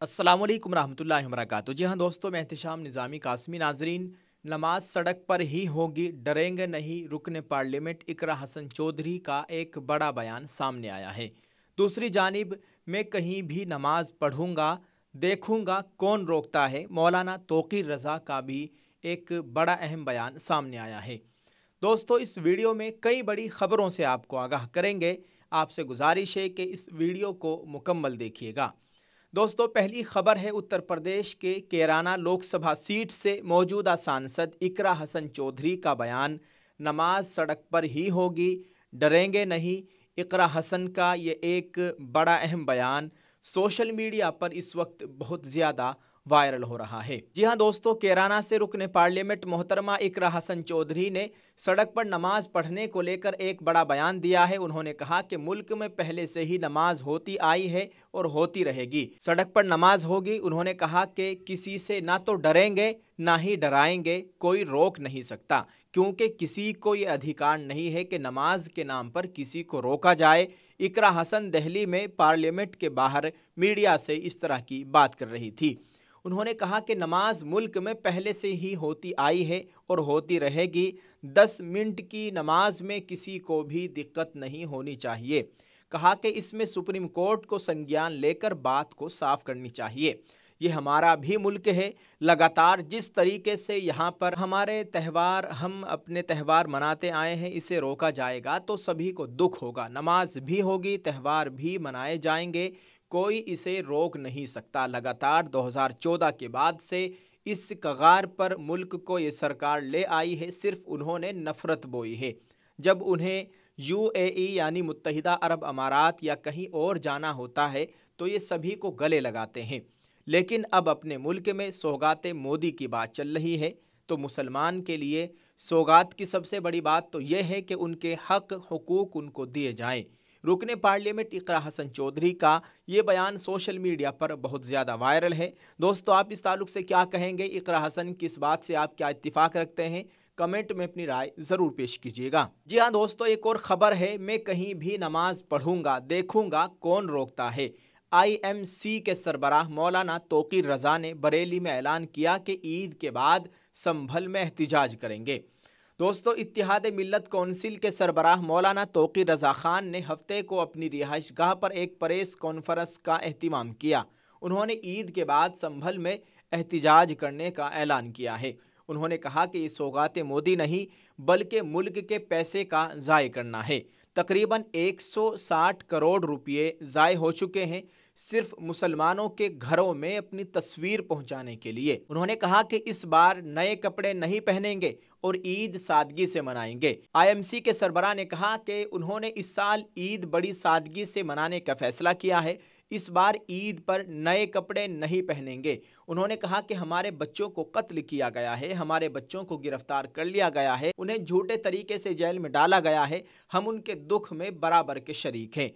अस्सलामुअलैकुम रहमतुल्लाहि व बरकातुहू। जी हाँ दोस्तों, मैं एहतिशाम निज़ामी कासमी। नाजरीन, नमाज सड़क पर ही होगी, डरेंगे नहीं, रुकन पार्लियामेंट इकरा हसन चौधरी का एक बड़ा बयान सामने आया है। दूसरी जानिब मैं कहीं भी नमाज पढ़ूंगा, देखूंगा कौन रोकता है, मौलाना तौक़ीर रज़ा का भी एक बड़ा अहम बयान सामने आया है। दोस्तों, इस वीडियो में कई बड़ी खबरों से आपको आगाह करेंगे। आपसे गुजारिश है कि इस वीडियो को मुकम्मल देखिएगा। दोस्तों, पहली खबर है उत्तर प्रदेश के कैराना लोकसभा सीट से मौजूदा सांसद इकरा हसन चौधरी का बयान, नमाज सड़क पर ही होगी, डरेंगे नहीं। इकरा हसन का ये एक बड़ा अहम बयान सोशल मीडिया पर इस वक्त बहुत ज़्यादा वायरल हो रहा है। जी हाँ दोस्तों, कैराना से रुकने पार्लियामेंट मोहतरमा इकरा हसन चौधरी ने सड़क पर नमाज पढ़ने को लेकर एक बड़ा बयान दिया है। उन्होंने कहा कि मुल्क में पहले से ही नमाज होती आई है और होती रहेगी, सड़क पर नमाज होगी। उन्होंने कहा कि किसी से ना तो डरेंगे ना ही डराएंगे, कोई रोक नहीं सकता, क्योंकि किसी को ये अधिकार नहीं है कि नमाज के नाम पर किसी को रोका जाए। इकरा हसन दिल्ली में पार्लियामेंट के बाहर मीडिया से इस तरह की बात कर रही थी। उन्होंने कहा कि नमाज मुल्क में पहले से ही होती आई है और होती रहेगी। 10 मिनट की नमाज में किसी को भी दिक्कत नहीं होनी चाहिए। कहा कि इसमें सुप्रीम कोर्ट को संज्ञान लेकर बात को साफ करनी चाहिए। ये हमारा भी मुल्क है। लगातार जिस तरीके से यहाँ पर हमारे त्यौहार, हम अपने त्यौहार मनाते आए हैं, इसे रोका जाएगा तो सभी को दुख होगा। नमाज भी होगी, त्यौहार भी मनाए जाएंगे, कोई इसे रोक नहीं सकता। लगातार 2014 के बाद से इस कगार पर मुल्क को ये सरकार ले आई है, सिर्फ उन्होंने नफ़रत बोई है। जब उन्हें UAE यानी मुत्तहिदा अरब अमारात या कहीं और जाना होता है तो ये सभी को गले लगाते हैं। लेकिन अब अपने मुल्क में सौगात मोदी की बात चल रही है, तो मुसलमान के लिए सौगात की सबसे बड़ी बात तो यह है कि उनके हक हुकूक उनको दिए जाएं। रुकने पार्लियामेंट इकरा हसन चौधरी का ये बयान सोशल मीडिया पर बहुत ज़्यादा वायरल है। दोस्तों, आप इस ताल्लुक से क्या कहेंगे? इकरा हसन की इस बात से आप क्या इत्तिफाक रखते हैं? कमेंट में अपनी राय ज़रूर पेश कीजिएगा। जी हाँ दोस्तों, एक और ख़बर है, मैं कहीं भी नमाज पढ़ूंगा, देखूंगा कौन रोकता है। IMC के सरबराह मौलाना तौक़ीर रज़ा ने बरेली में ऐलान किया कि ईद के बाद संभल में एहतिजाज करेंगे। दोस्तों, इत्तेहाद मिल्लत कौंसिल के सरबराह मौलाना तौक़ीर रज़ा ख़ान ने हफ्ते को अपनी रिहाइश गाह पर एक प्रेस कॉन्फ्रेंस का एहतिमाम किया। उन्होंने ईद के बाद संभल में एहतिजाज करने का ऐलान किया है। उन्होंने कहा कि ये सौगात मोदी नहीं बल्कि मुल्क के पैसे का ज़ाय करना है। तकरीबन 160 करोड़ रुपये ज़ाय हो चुके हैं सिर्फ मुसलमानों के घरों में अपनी तस्वीर पहुंचाने के लिए। उन्होंने कहा कि इस बार नए कपड़े नहीं पहनेंगे और ईद सादगी से मनाएंगे। IMC के सरबराह ने कहा कि उन्होंने इस साल ईद बड़ी सादगी से मनाने का फैसला किया है। इस बार ईद पर नए कपड़े नहीं पहनेंगे। उन्होंने कहा कि हमारे बच्चों को कत्ल किया गया है, हमारे बच्चों को गिरफ्तार कर लिया गया है, उन्हें झूठे तरीके से जेल में डाला गया है, हम उनके दुख में बराबर के शरीक हैं।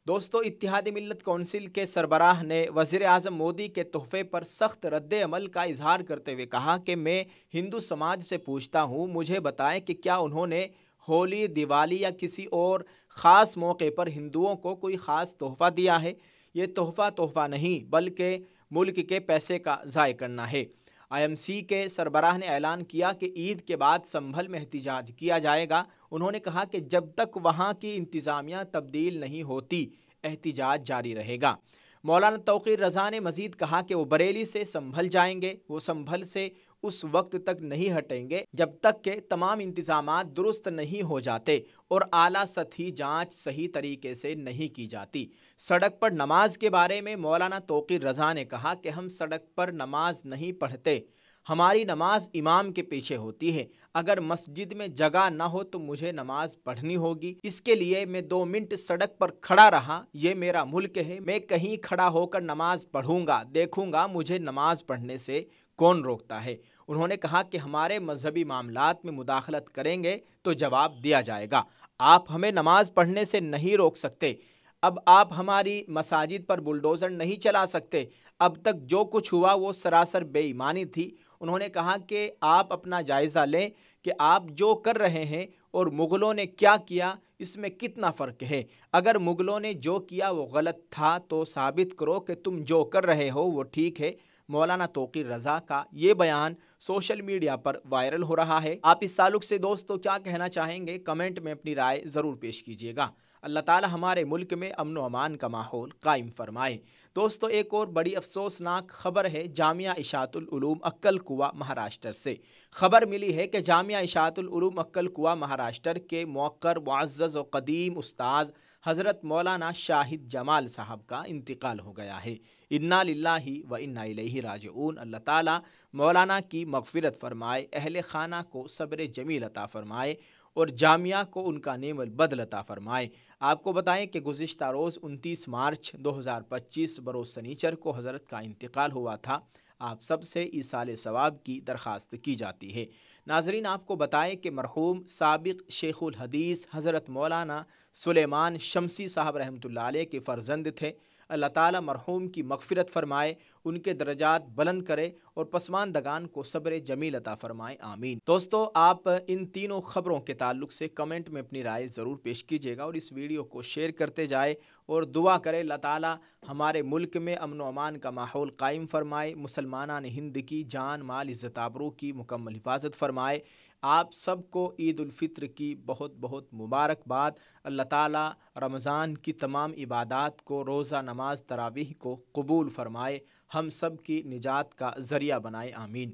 दोस्तों, इत्तेहाद मिल्लत कौंसिल के सरबराह ने वज़ीर आज़म मोदी के तोहफे पर सख्त रद्द अमल का इजहार करते हुए कहा कि मैं हिंदू समाज से पूछता हूँ, मुझे बताएं कि क्या उन्होंने होली, दिवाली या किसी और ख़ास मौके पर हिंदुओं को कोई ख़ास तोहफ़ा दिया है? ये तोहफ़ा नहीं बल्कि मुल्क के पैसे का ज़ाय करना है। IMC के सरबराह ने ऐलान किया कि ईद के बाद संभल में एहतिजाज किया जाएगा। उन्होंने कहा कि जब तक वहाँ की इंतज़ामिया तब्दील नहीं होती, एहतिजाज जारी रहेगा। मौलाना तौक़ीर रज़ा ने मज़ीद कहा कि वो बरेली से संभल जाएंगे। वो संभल से उस वक्त तक नहीं हटेंगे जब तक के तमाम इंतज़ामात दुरुस्त नहीं हो जाते और आला सतही जांच सही तरीके से नहीं की जाती। सड़क पर नमाज के बारे में मौलाना तौक़ीर रज़ा ने कहा कि हम सड़क पर नमाज नहीं पढ़ते, हमारी नमाज इमाम के पीछे होती है। अगर मस्जिद में जगह ना हो तो मुझे नमाज पढ़नी होगी। इसके लिए मैं 2 मिनट सड़क पर खड़ा रहा। ये मेरा मुल्क है, मैं कहीं खड़ा होकर नमाज पढ़ूंगा, देखूंगा मुझे नमाज पढ़ने से कौन रोकता है। उन्होंने कहा कि हमारे मजहबी मामलात में मुदाखलत करेंगे तो जवाब दिया जाएगा। आप हमें नमाज पढ़ने से नहीं रोक सकते। अब आप हमारी मसाजिद पर बुलडोज़र नहीं चला सकते। अब तक जो कुछ हुआ वो सरासर बेईमानी थी। उन्होंने कहा कि आप अपना जायज़ा लें कि आप जो कर रहे हैं اور मुग़लों ने क्या किया, इसमें कितना फ़र्क है। अगर मुग़लों ने जो किया वो गलत था तो साबित करो कि तुम जो कर रहे हो वो ठीक है। मौलाना तौक़ीर रज़ा का ये बयान सोशल मीडिया पर वायरल हो रहा है। आप इस ताल्लुक़ से दोस्तों क्या कहना चाहेंगे, कमेंट में अपनी राय ज़रूर पेश कीजिएगा। अल्लाह ताला हमारे मुल्क में अमन व अमान का माहौल कायम फरमाए। दोस्तों एक और बड़ी अफसोसनाक खबर है जामिया इशातुल उलूम अक्कल कुआ महाराष्ट्र से। खबर मिली है कि जामिया इशातुल उलूम अक्कल कुआ महाराष्ट्र के मुअक्कर मुअज़्ज़ज़ व क़दीम उस्ताद हज़रत मौलाना शाहिद जमाल साहब का इंतकाल हो गया है। इन्ना लिल्लाहि व इन्ना इलैहि राजिऊन। अल्लाह ताला मौलाना की मग़फ़िरत फ़रमाए, अहले खाना को सब्र जमील अता फ़रमाए और जामिया को उनका नेमल बदल अता फ़रमाए। आपको बताएं कि गुज़िश्ता रोज़ 29 मार्च 2025 बरोज़ सनीचर को हज़रत का इंतकाल हुआ था। आप सबसे ईसाले सवाब की दरख्वास्त की जाती है। नाज़रीन आपको बताएं कि मरहूम साबिक़ शेखुल हदीस हज़रत मौलाना सुलेमान शमसी साहब रहमतुल्लाह अलैह के फ़र्जंद थे। अल्लाह ताला मरहूम की मग़फ़िरत फ़रमाए, उनके दरजात बुलंद करे और पसमानदगान को सब्र जमील अता फ़रमाए, आमीन। दोस्तों आप इन तीनों ख़बरों के ताल्लुक़ से कमेंट में अपनी राय ज़रूर पेश कीजिएगा और इस वीडियो को शेयर करते जाए और दुआ करें अल्लाह ताला हमारे मुल्क में अमन व अमान का माहौल कायम फ़रमाए, मुसलमानान हिंद की जान माल इज़्ज़त आबरू की मुकम्मल हिफाजत फ़रमाए। आप सबको ईद उल फ़ित्र की बहुत बहुत मुबारकबाद। अल्लाह ताला रमज़ान की तमाम इबादात को, रोज़ा नमाज तरावीह को कबूल फ़रमाए, हम सब की निजात का ज़रिया बनाए, आमीन।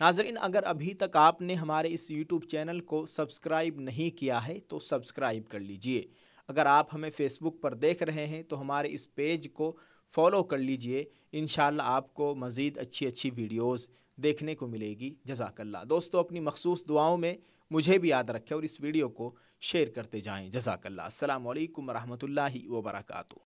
नाज़रीन अगर अभी तक आपने हमारे इस यूट्यूब चैनल को सब्सक्राइब नहीं किया है तो सब्सक्राइब कर लीजिए। अगर आप हमें फ़ेसबुक पर देख रहे हैं तो हमारे इस पेज को फॉलो कर लीजिए। इंशाअल्लाह आपको मज़ीद अच्छी अच्छी वीडियोज़ देखने को मिलेगी। जज़ाकल्लाह। दोस्तों अपनी मखसूस दुआओं में मुझे भी याद रखें और इस वीडियो को शेयर करते जाएँ। जज़ाकल्लाह। अस्सलामु अलैकुम व रहमतुल्लाहि व बरकातुहू।